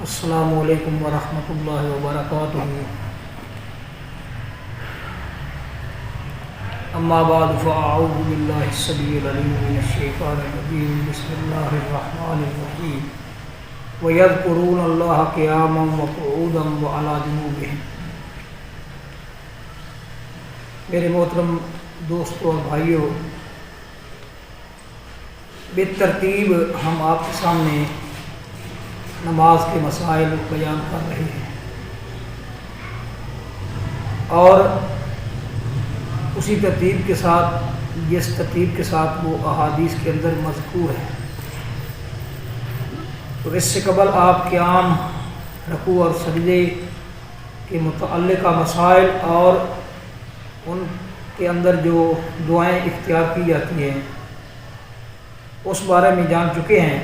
السلام علیکم ورحمۃ اللہ وبرکاتہ۔ اما بعد فاعوذ باللہ السمیع العلیم من الشیطان الرجیم، بسم اللہ الرحمن الرحیم۔ وَيَذْكُرُونَ اللَّهَ قِيَامًا وَقُعُودًا وَعَلَىٰ جُنُوبِهِمْ۔ میرے محترم دوستوں اور بھائیوں، بالترتیب ہم آپ کے سامنے نماز کے مسائل بیان کر رہے ہیں، اور اسی ترتیب کے ساتھ جس ترتیب کے ساتھ وہ احادیث کے اندر مذکور ہے۔ تو اس سے قبل آپ قیام، رکوع اور سجدے کے متعلقہ مسائل اور ان کے اندر جو دعائیں اختیار کی جاتی ہیں اس بارے میں جان چکے ہیں۔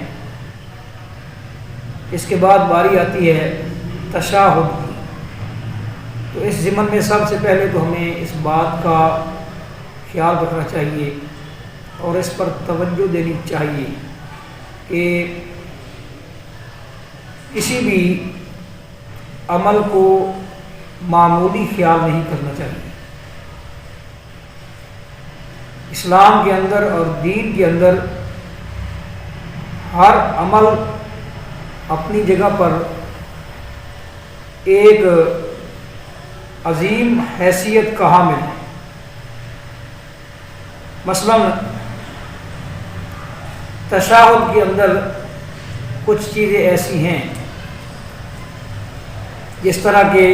اس کے بعد باری آتی ہے تشہد کی۔ تو اس ضمن میں سب سے پہلے تو ہمیں اس بات کا خیال رکھنا چاہیے اور اس پر توجہ دینی چاہیے کہ کسی بھی عمل کو معمولی خیال نہیں کرنا چاہیے۔ اسلام کے اندر اور دین کے اندر ہر عمل اپنی جگہ پر ایک عظیم حیثیت کا حامل ہے۔ مثلا تشہد کے اندر کچھ چیزیں ایسی ہیں، جس طرح کہ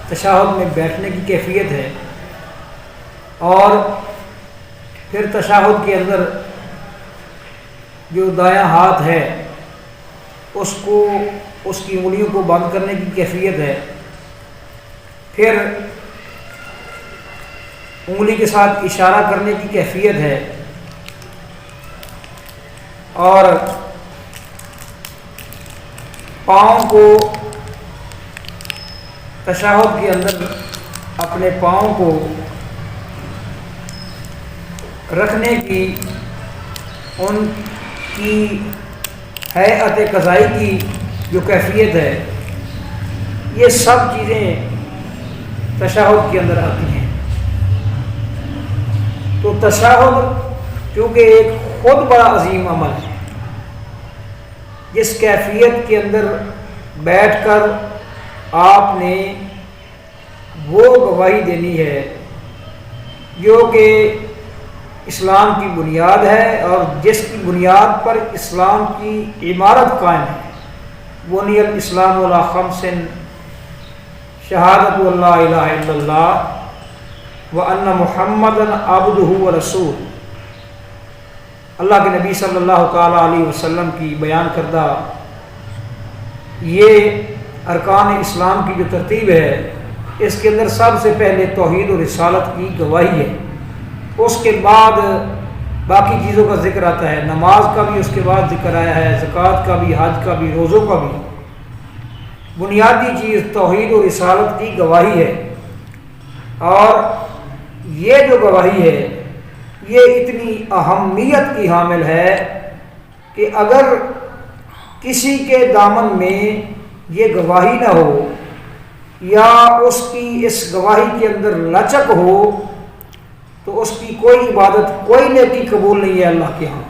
تشہد میں بیٹھنے کی کیفیت ہے، اور پھر تشہد کے اندر جو دایاں ہاتھ ہے اس کی انگلیوں کو بند کرنے کی کیفیت ہے، پھر انگلی کے ساتھ اشارہ کرنے کی کیفیت ہے، اور پاؤں کو تشہد کے اندر اپنے پاؤں کو رکھنے کی ان کی ہیئت قضائی کی جو کیفیت ہے، یہ سب چیزیں تشہد کے اندر آتی ہیں۔ تو تشہد چونکہ ایک خود بڑا عظیم عمل ہے، جس کیفیت کے اندر بیٹھ کر آپ نے وہ گواہی دینی ہے جو کہ اسلام کی بنیاد ہے، اور جس کی بنیاد پر اسلام کی عمارت قائم ہے۔ بنی الاسلام علی خمس، شہادت اللہ الہ الا اللہ وان محمدا عبدہ ورسولہ۔ اللہ کے نبی صلی اللہ تعالیٰ علیہ وسلم کی بیان کردہ یہ ارکان اسلام کی جو ترتیب ہے، اس کے اندر سب سے پہلے توحید و رسالت کی گواہی ہے۔ اس کے بعد باقی چیزوں کا ذکر آتا ہے، نماز کا بھی اس کے بعد ذکر آیا ہے، زکوٰۃ کا بھی، حج کا بھی، روزوں کا بھی۔ بنیادی چیز توحید و رسالت کی گواہی ہے، اور یہ جو گواہی ہے یہ اتنی اہمیت کی حامل ہے کہ اگر کسی کے دامن میں یہ گواہی نہ ہو، یا اس کی اس گواہی کے اندر لچک ہو، تو اس کی کوئی عبادت، کوئی نیکی قبول نہیں ہے اللہ کے ہاں۔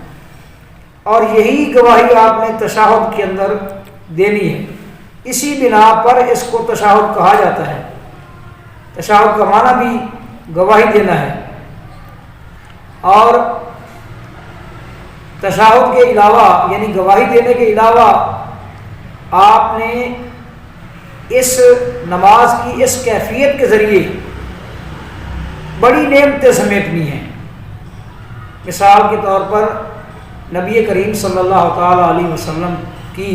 اور یہی گواہی آپ نے تشہد کے اندر دینی ہے۔ اسی بنا پر اس کو تشہد کہا جاتا ہے۔ تشہد کا معنی بھی گواہی دینا ہے، اور تشہد کے علاوہ یعنی گواہی دینے کے علاوہ آپ نے اس نماز کی اس کیفیت کے ذریعے بڑی نعمتیں سمیٹنی ہیں۔ مثال کے طور پر نبی کریم صلی اللہ تعالیٰ علیہ وسلم کی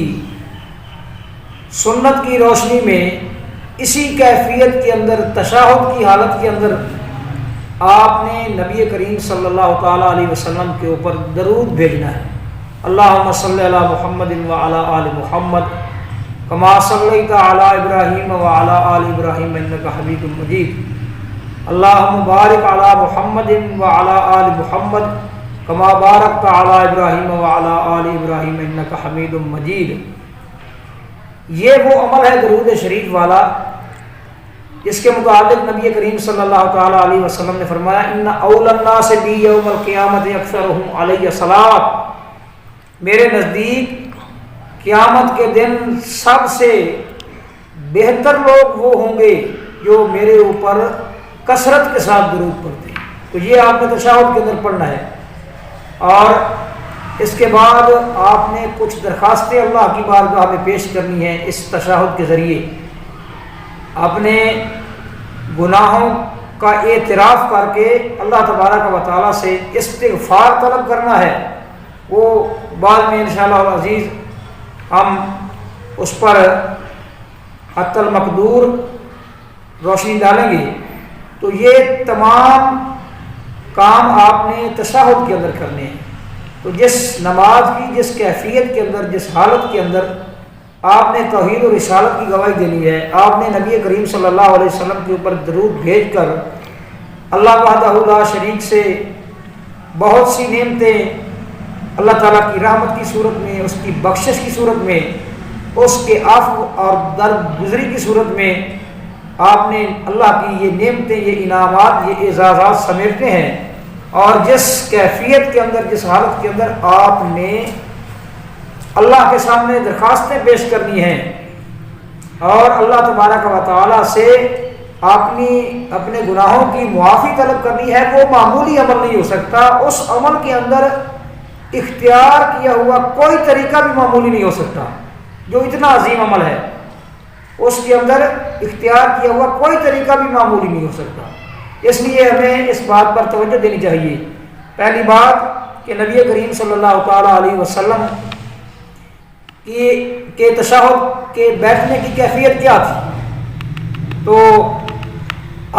سنت کی روشنی میں اسی کیفیت کے اندر، تشہد کی حالت کے اندر، آپ نے نبی کریم صلی اللہ تعالیٰ علیہ وسلم کے اوپر درود بھیجنا ہے۔ اللہم صلی علی محمد وعلی آل محمد کما صلیت علی ابراہیم وعلی آل ابراہیم انک حمید مجید۔ اللہم بارک علی محمد وعلی آل محمد کما بارکت علی ابراہیم وعلی آل ابراہیم انک حمید مجید۔ یہ وہ عمل ہے درود شریف والا جس کے متعلق نبی کریم صلی اللہ تعالیٰ علیہ وسلم نے فرمایا ان اول الناس بی یوم القیامت اکثرهم علی صلاۃ، میرے نزدیک قیامت کے دن سب سے بہتر لوگ وہ ہوں گے جو میرے اوپر کثرت کے ساتھ درود پڑھتے ہیں۔ تو یہ آپ نے تشہد کے اندر پڑھنا ہے، اور اس کے بعد آپ نے کچھ درخواستیں اللہ کی بارگاہ میں پیش کرنی ہیں۔ اس تشہد کے ذریعے اپنے گناہوں کا اعتراف کر کے اللہ تبارک و تعالیٰ سے استغفار طلب کرنا ہے۔ وہ بعد میں انشاءاللہ العزیز ہم اس پر حت المقدور روشنی ڈالیں گے۔ تو یہ تمام کام آپ نے تشہد کے اندر کرنے ہیں۔ تو جس نماز کی جس کیفیت کے اندر، جس حالت کے اندر آپ نے توحید و رسالت کی گواہی دینی ہے، آپ نے نبی کریم صلی اللہ علیہ وسلم کے اوپر درود بھیج کر اللہ وحدہ لا شریک سے بہت سی نعمتیں اللہ تعالیٰ کی رحمت کی صورت میں، اس کی بخشش کی صورت میں، اس کے عفو اور درگزری کی صورت میں آپ نے اللہ کی یہ نعمتیں، یہ انعامات، یہ اعزازات سمیٹنے ہیں، اور جس کیفیت کے اندر، جس حالت کے اندر آپ نے اللہ کے سامنے درخواستیں پیش کرنی ہیں اور اللہ تبارک و تعالیٰ سے اپنے گناہوں کی معافی طلب کرنی ہے، وہ معمولی عمل نہیں ہو سکتا۔ اس عمل کے اندر اختیار کیا ہوا کوئی طریقہ بھی معمولی نہیں ہو سکتا۔ جو اتنا عظیم عمل ہے اس کے اندر اختیار کیا ہوا کوئی طریقہ بھی معمولی نہیں ہو سکتا۔ اس لیے ہمیں اس بات پر توجہ دینی چاہیے۔ پہلی بات کہ نبی کریم صلی اللہ تعالیٰ علیہ وسلم کے تشہد کے بیٹھنے کی کیفیت کیا تھی؟ تو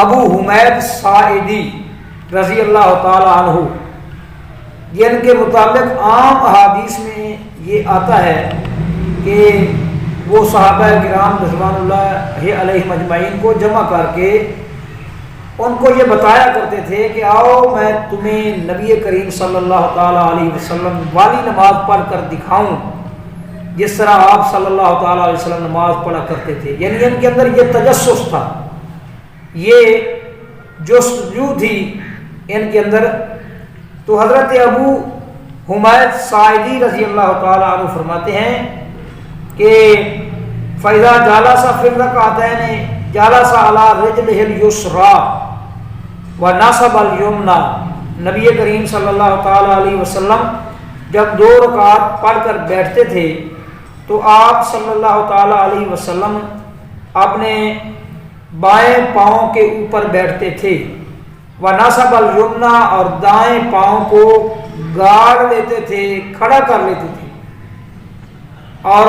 ابو حمید ساعدی رضی اللہ تعالیٰ عنہ، جن کے متعلق عام احادیث میں یہ آتا ہے کہ وہ صحابہ کرام رضوان اللہ علیہم اجمعین کو جمع کر کے ان کو یہ بتایا کرتے تھے کہ آؤ میں تمہیں نبی کریم صلی اللہ تعالیٰ علیہ وسلم والی نماز پڑھ کر دکھاؤں جس طرح آپ صلی اللہ تعالیٰ علیہ وسلم نماز پڑھا کرتے تھے۔ یعنی ان کے اندر یہ تجسس تھا، یہ جستجو تھی ان کے اندر۔ تو حضرت ابو حمید ساعدی رضی اللہ تعالیٰ عنہ فرماتے ہیں کہ فَإِذَا جَلَسَ فِي الرَّكْعَتَيْنِ جَلَسَ عَلَى رِجْلِهِ الْيُسْرَىٰ وَنَصَبَ الْيُمْنَىٰ، نبی کریم صلی اللہ تعالیٰ علیہ وسلم جب 2 رکعات پڑھ کر بیٹھتے تھے تو آپ صلی اللہ تعالیٰ علیہ وسلم اپنے بائیں پاؤں کے اوپر بیٹھتے تھے، وَنَصَبَ الْيُمْنَىٰ، اور دائیں پاؤں کو گاڑ لیتے تھے، کھڑا کر لیتے تھے۔ اور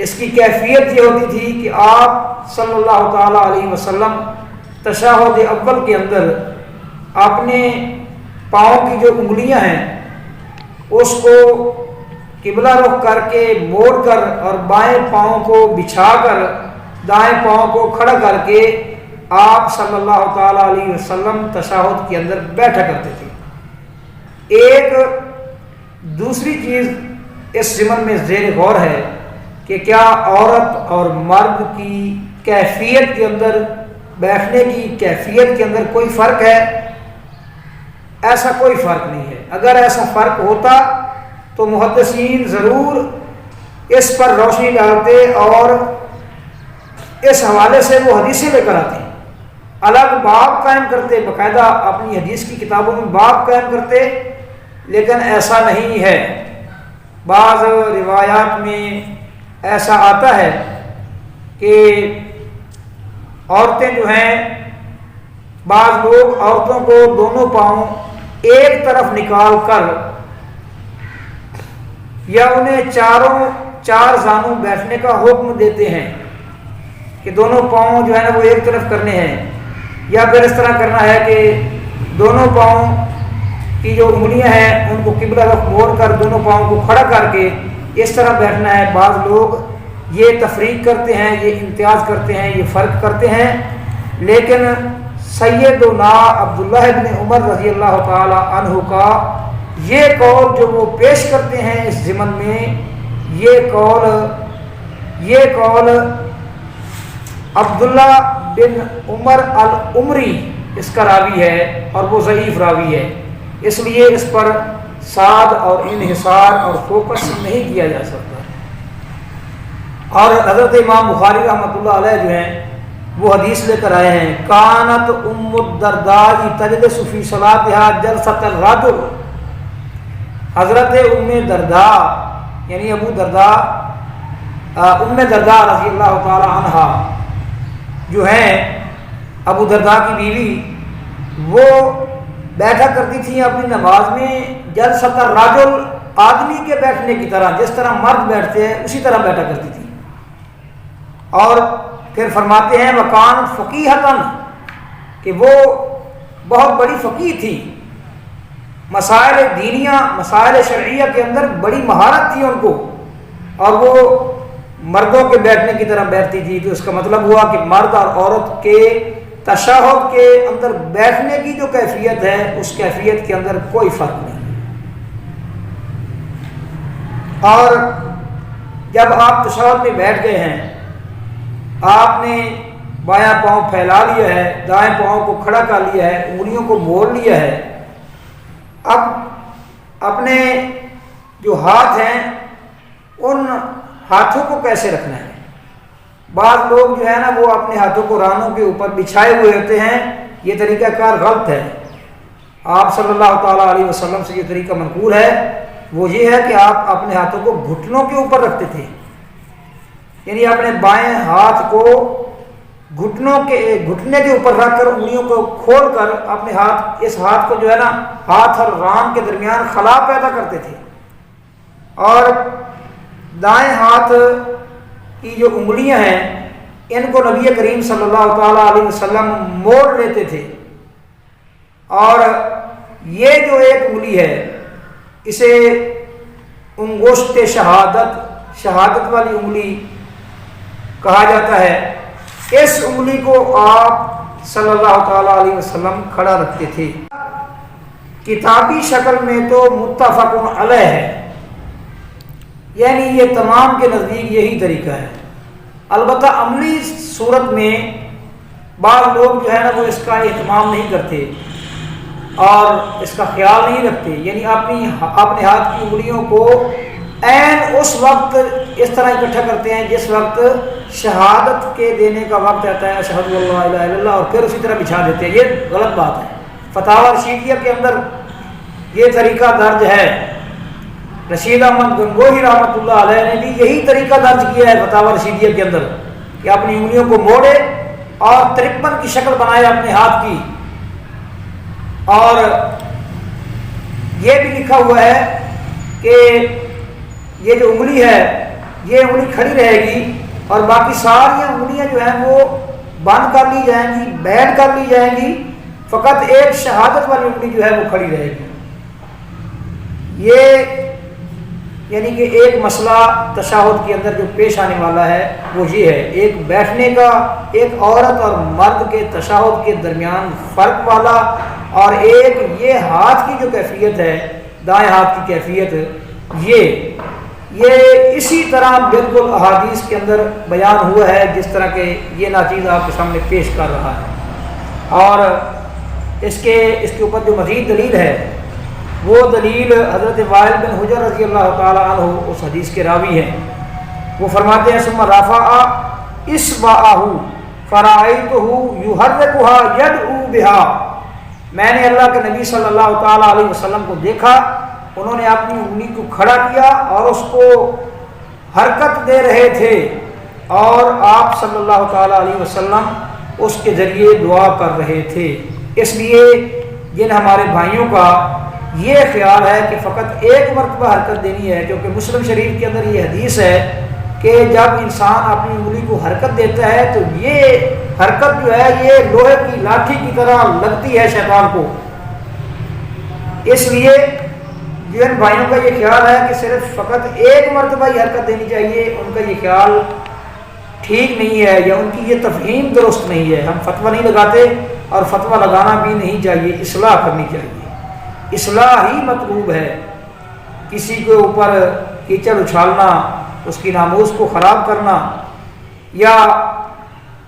اس کی کیفیت یہ ہوتی تھی کہ آپ صلی اللہ تعالیٰ علیہ وسلم تشہد اول کے اندر اپنے پاؤں کی جو انگلیاں ہیں اس کو قبلہ رخ کر کے موڑ کر اور بائیں پاؤں کو بچھا کر دائیں پاؤں کو کھڑا کر کے آپ صلی اللہ تعالیٰ علیہ وسلم تشہد کے اندر بیٹھا کرتے تھے۔ ایک دوسری چیز اس ضمن میں زیر غور ہے کہ کیا عورت اور مرد کی کیفیت کے اندر، بیٹھنے کی کیفیت کے اندر کوئی فرق ہے؟ ایسا کوئی فرق نہیں ہے۔ اگر ایسا فرق ہوتا تو محدثین ضرور اس پر روشنی ڈالتے اور اس حوالے سے وہ حدیثیں لے کر آتے، الگ باب قائم کرتے، باقاعدہ اپنی حدیث کی کتابوں میں باب قائم کرتے، لیکن ایسا نہیں ہے۔ بعض روایات میں ایسا آتا ہے کہ عورتیں جو ہیں، بعض لوگ عورتوں کو دونوں پاؤں ایک طرف نکال کر یا انہیں چار زانوں بیٹھنے کا حکم دیتے ہیں کہ دونوں پاؤں جو ہے نا وہ ایک طرف کرنے ہیں، یا پھر اس طرح کرنا ہے کہ دونوں پاؤں کی جو انگلیاں ہیں ان کو قبلہ رخ موڑ کر دونوں پاؤں کو کھڑا کر کے اس طرح بیٹھنا ہے۔ بعض لوگ یہ تفریق کرتے ہیں، یہ امتیاز کرتے ہیں، یہ فرق کرتے ہیں، لیکن سیدنا عبداللہ ابن عمر رضی اللہ تعالی عنہ کا یہ قول جو وہ پیش کرتے ہیں اس ضمن میں، یہ قول یہ قول عبداللہ بن عمر العمری اس کا راوی ہے اور وہ ضعیف راوی ہے، اس لیے اس پر ساد اور انحصار اور فوکس نہیں کیا جا سکتا۔ اور حضرت امام بخاری رحمۃ اللہ علیہ جو ہیں وہ حدیث لے کر آئے ہیں، کانت ام الدرداء تجلس فی صلاتها جلسۃ الرجل، حضرت ام درداء یعنی ام درداء رضی اللہ تعالی عنہا جو ہیں ابو درداء کی بیوی، وہ بیٹھا کرتی تھیں اپنی نماز میں جلسۃ الرجل، آدمی کے بیٹھنے کی طرح، جس طرح مرد بیٹھتے ہیں اسی طرح بیٹھا کرتی تھی۔ اور پھر فرماتے ہیں وکان فقیہتن، کہ وہ بہت بڑی فقیہ تھی، مسائل دینیہ مسائل شرعیہ کے اندر بڑی مہارت تھی ان کو، اور وہ مردوں کے بیٹھنے کی طرح بیٹھتی تھی۔ تو اس کا مطلب ہوا کہ مرد اور عورت کے تشہد کے اندر بیٹھنے کی جو کیفیت ہے اس کیفیت کے اندر کوئی فرق نہیں۔ اور جب آپ تشہد میں بیٹھ گئے ہیں، آپ نے بایاں پاؤں پھیلا لیا ہے، دائیں پاؤں کو کھڑا کر لیا ہے، انگلیوں کو موڑ لیا ہے، اب اپنے جو ہاتھ ہیں ان ہاتھوں کو کیسے رکھنا ہے؟ بعض لوگ جو ہے نا وہ اپنے ہاتھوں کو رانوں کے اوپر بچھائے ہوئے ہوتے ہیں، یہ طریقہ کار غلط ہے۔ آپ صلی اللہ تعالیٰ علیہ وسلم سے جو طریقہ منقول ہے وہ یہ ہے کہ آپ اپنے ہاتھوں کو گھٹنوں کے اوپر رکھتے تھے، یعنی اپنے بائیں ہاتھ کو گھٹنے کے اوپر رکھ کر انگلیوں کو کھول کر اپنے ہاتھ، اس ہاتھ کو جو ہے نا ہاتھ اور ران کے درمیان خلا پیدا کرتے تھے، اور دائیں ہاتھ کی جو انگلیاں ہیں ان کو نبی کریم صلی اللہ تعالیٰ علیہ وسلم موڑ لیتے تھے، اور یہ جو ایک انگلی ہے اسے انگشت شہادت والی انگلی کہا جاتا ہے۔ اس انگلی کو آپ صلی اللہ تعالیٰ علیہ وسلم کھڑا رکھتے تھے۔ کتابی شکل میں تو متفق علیہ ہے، یعنی یہ تمام کے نزدیک یہی طریقہ ہے، البتہ عملی صورت میں بعض لوگ جو ہے نا وہ اس کا اہتمام نہیں کرتے اور اس کا خیال نہیں رکھتے، یعنی اپنے ہاتھ کی انگلیوں کو عین اس وقت اس طرح اکٹھا کرتے ہیں جس وقت شہادت کے دینے کا وقت آتا ہے، اشہد ان لا الہ الا اللہ، اور پھر اسی طرح بچھا دیتے ہیں۔ یہ غلط بات ہے۔ فتاوی رشیدیہ کے اندر یہ طریقہ درج ہے، رشید احمد گنگوہی رحمۃ اللہ علیہ نے بھی یہی طریقہ درج کیا ہے فتاوی رشیدیہ کے اندر، کہ اپنی انگلیوں کو موڑے اور 53 کی شکل بنائے اپنے ہاتھ کی، اور یہ بھی لکھا ہوا ہے کہ یہ جو انگلی ہے یہ انگلی کھڑی رہے گی اور باقی ساری انگلیاں جو ہیں وہ بند کر لی جائیں گی، بیٹھ کر لی جائیں گی، فقط ایک شہادت والی انگلی جو ہے وہ کھڑی رہے گی۔ یہ یعنی کہ ایک مسئلہ تشہد کے اندر جو پیش آنے والا ہے وہ یہ ہے، ایک بیٹھنے کا، ایک عورت اور مرد کے تشہد کے درمیان فرق والا، اور ایک یہ ہاتھ کی جو کیفیت ہے، دائیں ہاتھ کی کیفیت، یہ اسی طرح بالکل احادیث کے اندر بیان ہوا ہے جس طرح کہ یہ ناچیز آپ کے سامنے پیش کر رہا ہے۔ اور اس کے اوپر جو مزید دلیل ہے وہ دلیل حضرت وائل بن حجر رضی اللہ تعالیٰ عنہ اس حدیث کے راوی ہیں، وہ فرماتے ہیں ثم رفع اصبعہ فرأیتہ یحرکها یدعو بها، میں نے اللہ کے نبی صلی اللہ تعالیٰ علیہ وسلم کو دیکھا، انہوں نے اپنی انگلی کو کھڑا کیا اور اس کو حرکت دے رہے تھے، اور آپ صلی اللہ تعالیٰ علیہ وسلم اس کے ذریعے دعا کر رہے تھے۔ اس لیے جن ہمارے بھائیوں کا یہ خیال ہے کہ فقط ایک مرتبہ حرکت دینی ہے، کیونکہ مسلم شریف کے اندر یہ حدیث ہے کہ جب انسان اپنی انگلی کو حرکت دیتا ہے تو یہ حرکت جو ہے یہ لوہے کی لاٹھی کی طرح لگتی ہے شیطان کو، اس لیے جن بھائیوں کا یہ خیال ہے کہ صرف فقط ایک مرتبہ ہی حرکت دینی چاہیے، ان کا یہ خیال ٹھیک نہیں ہے، یا ان کی یہ تفہیم درست نہیں ہے۔ ہم فتویٰ نہیں لگاتے اور فتویٰ لگانا بھی نہیں چاہیے، اصلاح کرنی چاہیے، اصلاح ہی مطلوب ہے۔ کسی کے اوپر کیچڑ اچھالنا اس کی ناموس کو خراب کرنا، یا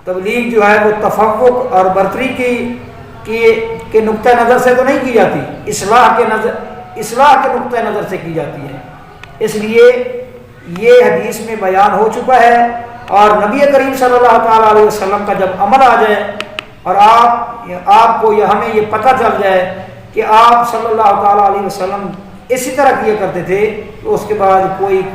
تبلیغ جو ہے وہ تفوق اور برتری کے نقطۂ نظر سے تو نہیں کی جاتی، اصلاح کے نقطۂ نظر سے کی جاتی ہے۔ اس لیے یہ حدیث میں بیان ہو چکا ہے، اور نبی کریم صلی اللہ تعالیٰ علیہ وسلم کا جب عمل آ جائے اور آپ کو ہمیں یہ پتہ چل جائے کہ آپ صلی اللہ تعالیٰ علیہ وسلم اسی طرح کیا کرتے تھے، تو اس کے بعد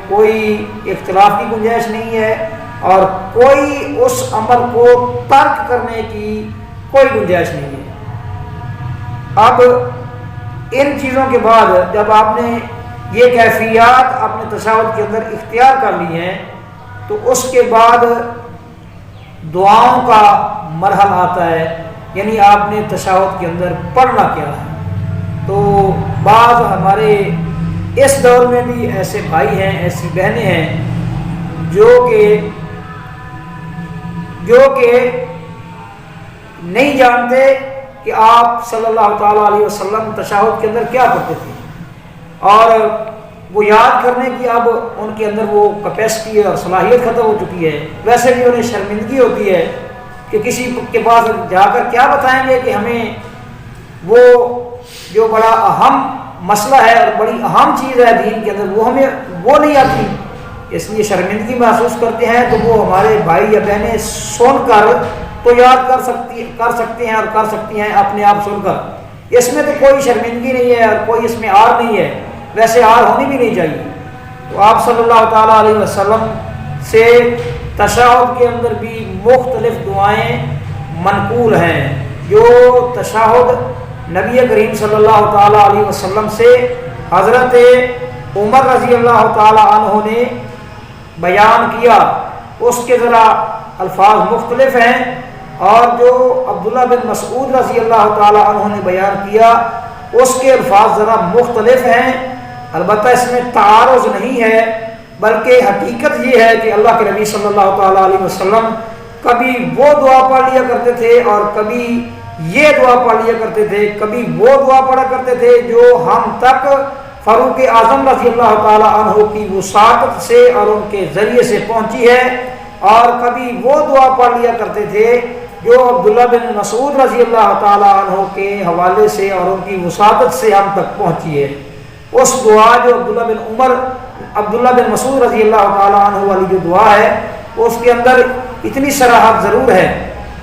کوئی اختلاف کی گنجائش نہیں ہے، اور کوئی اس عمل کو ترک کرنے کی کوئی گنجائش نہیں ہے۔ اب ان چیزوں کے بعد جب آپ نے یہ کیفیات اپنے تشہد کے اندر اختیار کر لی ہیں، تو اس کے بعد دعاؤں کا مرحلہ آتا ہے، یعنی آپ نے تشہد کے اندر پڑھنا کیا ہے۔ تو بعض ہمارے اس دور میں بھی ایسے بھائی ہیں، ایسی بہنیں ہیں جو کہ نہیں جانتے کہ آپ صلی اللہ تعالیٰ علیہ وسلم تشہد کے اندر کیا پڑھتے تھے، اور وہ یاد کرنے کی اب ان کے اندر وہ کیپیسٹی اور صلاحیت ختم ہو چکی ہے۔ ویسے بھی انہیں شرمندگی ہوتی ہے کہ کسی کے پاس جا کر کیا بتائیں گے کہ ہمیں وہ جو بڑا اہم مسئلہ ہے اور بڑی اہم چیز ہے دین کے اندر ہمیں وہ نہیں آتی، اس لیے شرمندگی محسوس کرتے ہیں۔ تو وہ ہمارے بھائی یا بہنیں سن کر تو یاد کر سکتے ہیں اور کر سکتی ہیں اپنے آپ سن کر، اس میں تو کوئی شرمندگی نہیں ہے اور کوئی اس میں آر نہیں ہے، ویسے آر ہونی بھی نہیں چاہیے۔ تو آپ صلی اللہ تعالیٰ علیہ وسلم سے تشہد کے اندر بھی مختلف دعائیں منقول ہیں، جو تشہد نبی کریم صلی اللہ تعالیٰ علیہ وسلم سے حضرت عمر رضی اللہ تعالیٰ عنہ نے بیان کیا، اس کے ذرا الفاظ مختلف ہیں، اور جو عبداللہ بن مسعود رضی اللہ تعالیٰ عنہ نے بیان کیا اس کے الفاظ ذرا مختلف ہیں۔ البتہ اس میں تعارض نہیں ہے، بلکہ حقیقت یہ ہے کہ اللہ کے نبی صلی اللہ تعالیٰ علیہ وسلم کبھی وہ دعا پڑھ لیا کرتے تھے اور کبھی یہ دعا پڑھ لیا کرتے تھے، کبھی وہ دعا پڑھا کرتے تھے جو ہم تک فاروق اعظم رضی اللہ تعالیٰ عنہ کی وساطت سے اور ان کے ذریعے سے پہنچی ہے، اور کبھی وہ دعا پڑھ لیا کرتے تھے جو عبداللہ بن مسعود رضی اللہ تعالیٰ عنہ کے حوالے سے اور ان کی وساطت سے ہم تک پہنچی ہے۔ اس دعا جو عبداللہ بن مسعود رضی اللہ تعالیٰ عنہ والی جو دعا ہے، اس کے اندر اتنی صراحت ضرور ہے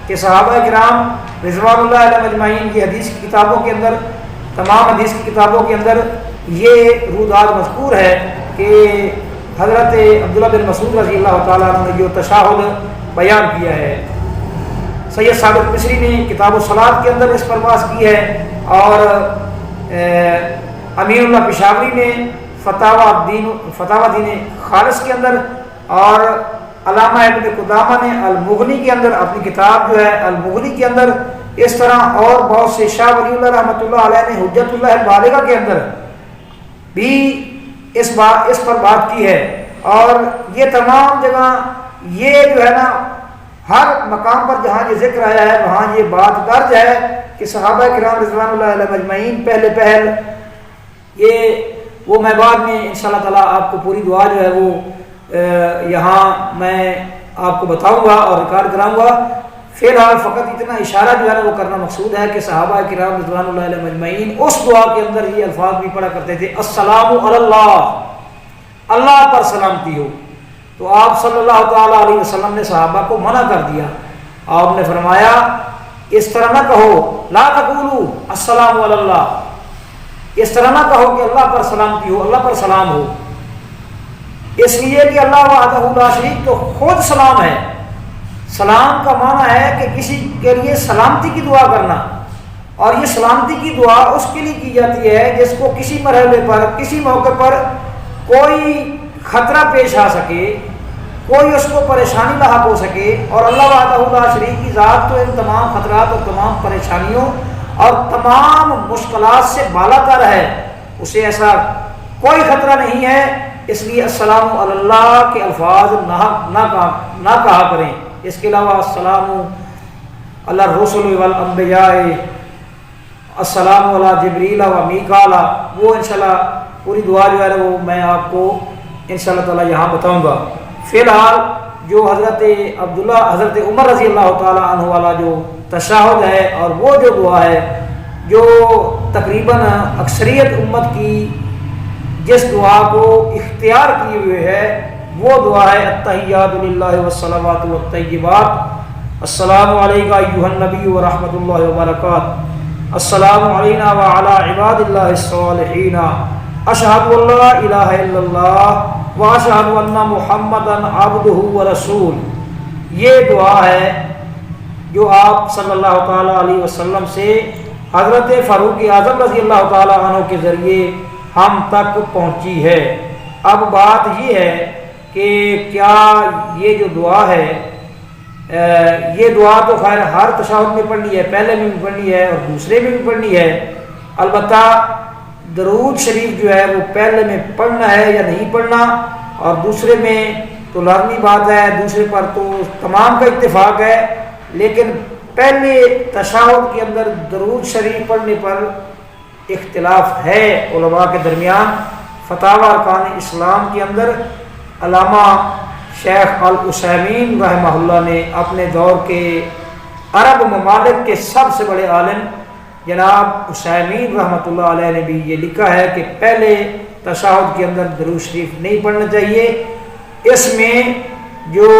کہ صحابہ کرام رضوان اللہ علیہم اجمعین کی حدیث کی کتابوں کے اندر، تمام حدیث کی کتابوں کے اندر یہ روداد مذکور ہے کہ حضرت عبداللہ بن مسعود رضی اللہ تعالیٰ عنہ نے جو تشہد بیان کیا ہے۔ سید صادق مصری نے کتاب الصلاۃ کے اندر اس پر بحث کی ہے، اور امین اللہ پشاوری نے فتاوی دین خالص کے اندر، اور علامہ ابن قدامہ نے المغنی کے اندر اپنی کتاب جو ہے المغنی کے اندر، اس طرح اور بہت سے شاہ ولی اللہ رحمۃ اللہ علیہ نے حجت اللہ البالغہ کے اندر بھی اس پر بات کی ہے۔ اور یہ تمام جگہ یہ جو ہے نا ہر مقام پر جہاں یہ ذکر آیا ہے وہاں یہ بات درج ہے کہ صحابہ کرام رضوان اللہ علیہم اجمعین پہل وہ میں بعد میں انشاءاللہ تعالیٰ آپ کو پوری دعا جو ہے وہ یہاں میں آپ کو بتاؤں گا اور ریکارڈ کراؤں گا۔ فی الحال فقط اتنا اشارہ جو ہے نا وہ کرنا مقصود ہے کہ صحابہ کرام رضوان اللہ علیہم اجمعین اس دعا کے اندر یہ الفاظ بھی پڑھا کرتے تھے، السلام علی اللہ پر سلامتی ہو۔ تو آپ صلی اللہ تعالیٰ علیہ وسلم نے صحابہ کو منع کر دیا، آپ نے فرمایا اس طرح نہ کہو، لا تقولوا السلام علی اللہ، اس طرح نہ کہو کہ اللہ پر سلامتی ہو، اللہ پر سلام ہو، اس لیے کہ اللہ وحدہ لا شریک تو خود سلام ہے۔ سلام کا معنی ہے کہ کسی کے لیے سلامتی کی دعا کرنا، اور یہ سلامتی کی دعا اس کے لیے کی جاتی ہے جس کو کسی مرحلے پر کسی موقع پر کوئی خطرہ پیش آ سکے، کوئی اس کو پریشانی لاحق ہو سکے، اور اللہ وحدہ لا شریک کی ذات تو ان تمام خطرات اور تمام پریشانیوں اور تمام مشکلات سے بالا تر ہے، اسے ایسا کوئی خطرہ نہیں ہے، اس لیے السلام علی اللہ کے الفاظ نہ کہا کریں۔ اس کے علاوہ السلام علی الرسل والانبیاء، السلام علی جبریل و میکال، وہ انشاءاللہ پوری دعا جو ہے وہ میں آپ کو انشاءاللہ تعالی یہاں بتاؤں گا۔ فی الحال جو حضرت عمر رضی اللہ تعالی عنہ والا جو تشہد ہے اور وہ جو دعا ہے جو تقریباً اکثریت امت کی جس دعا کو اختیار کیے ہوئے ہے وہ دعا ہے التحیات للہ والصلوات والطیبات، السلام علیکہ ایھا النبی ورحمۃ اللہ وبرکاتہ، السلام علینا وعلی عباد اللہ الصالحین، اشہد ان لا الہ الا اللہ واشہد ان محمدا عبدہ ورسول۔ یہ دعا ہے جو آپ صلی اللہ تعالیٰ علیہ وسلم سے حضرت فاروق اعظم رضی اللہ تعالیٰ عنہ کے ذریعے ہم تک پہنچی ہے۔ اب بات یہ ہے کہ کیا یہ جو دعا ہے یہ دعا تو خیر ہر تشہد میں پڑھنی ہے، پہلے میں بھی پڑھنی ہے اور دوسرے میں بھی پڑھنی ہے، البتہ درود شریف جو ہے وہ پہلے میں پڑھنا ہے یا نہیں پڑھنا، اور دوسرے میں تو لازمی بات ہے، دوسرے پر تو تمام کا اتفاق ہے، لیکن پہلے تشہد کے اندر درود شریف پڑھنے پر اختلاف ہے علماء کے درمیان۔ فتاوی ارکان اسلام کے اندر علامہ شیخ العثیمین رحمہ اللہ نے اپنے دور کے عرب ممالک کے سب سے بڑے عالم جناب عثیمین رحمۃ اللہ علیہ نے بھی یہ لکھا ہے کہ پہلے تشہد کے اندر درود شریف نہیں پڑھنا چاہیے، اس میں جو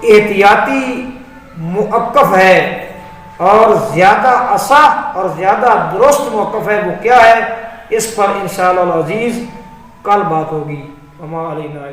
احتیاطی موقف ہے اور زیادہ اصح اور زیادہ درست موقف ہے وہ کیا ہے، اس پر انشاءاللہ العزیز کل بات ہوگی۔ وما علینا